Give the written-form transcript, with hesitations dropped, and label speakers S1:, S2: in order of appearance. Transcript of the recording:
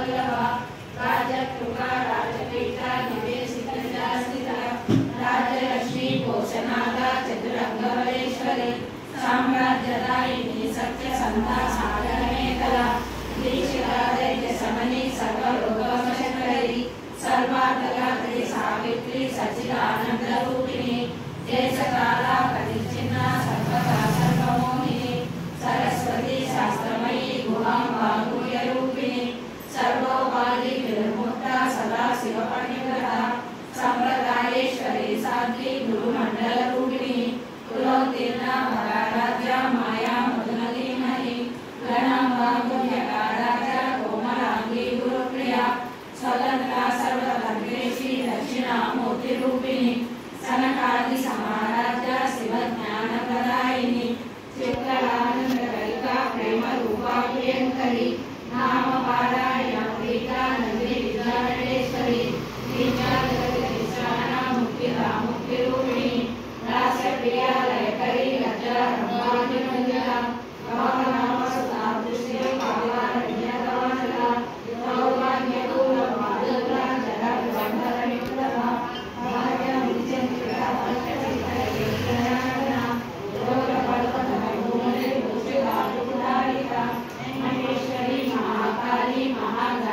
S1: वल्लभा राजकृपा राजपीठा निवेशिता स्थिता राजलक्ष्मी पोषनादा चतुरंगवलेश्वरी साम्राज्यदायिनी सत्यसंधा सागरमेखला दीक्षिता दैत्यशमनी सर्वरोगवशकरी सर्वार्थदात्री सावित्री सच्चिदानंदरूपिणी देशकाला परिच्छिन्ना सर्वदा सर्वमोहिनी सरस्वती शास्त्रमयी गुहाम्बागुह्यरूपिणी सर्वोपाधि विर्मुक्ता सदा शिवपणिव्रता संप्रदायेश्वरी साध्वी गुरुमण्डलरूपिणी कुलोत्तीर्णा वराराध्या माया मधुनदीमयी गणाम्बागुह्यकाराध्या कोमलांगी गुरुप्रिया स्वतंत्रा सर्वतन्त्रेशी दक्षिणामूर्तिरूपिणी सनकादि समाराध्या शिवज्ञानप्रदायिनी चित्तलानंदकलिका प्रेमरूपा प्रियंकरी नामपारायणप्रीता नंदी विद्यानटेश्वरी दीक्षाजगतिष्ठाना मुक्तिदा मुक्तिरूपिणी रास्यप्रिया लयकरी लज्जा रंभाभिनंदिता भवनामसुता दृश्य पावारण्यकवनला सौभाग्यपूर्णपादुला जलबन्धरनिकुलभा भाग्यमुच्यन्तिका भक्तचित्तयज्ञानगणा योगपर्वतमभूमने भूषितारुकुटारिका महेश्वरी महाकाली महागा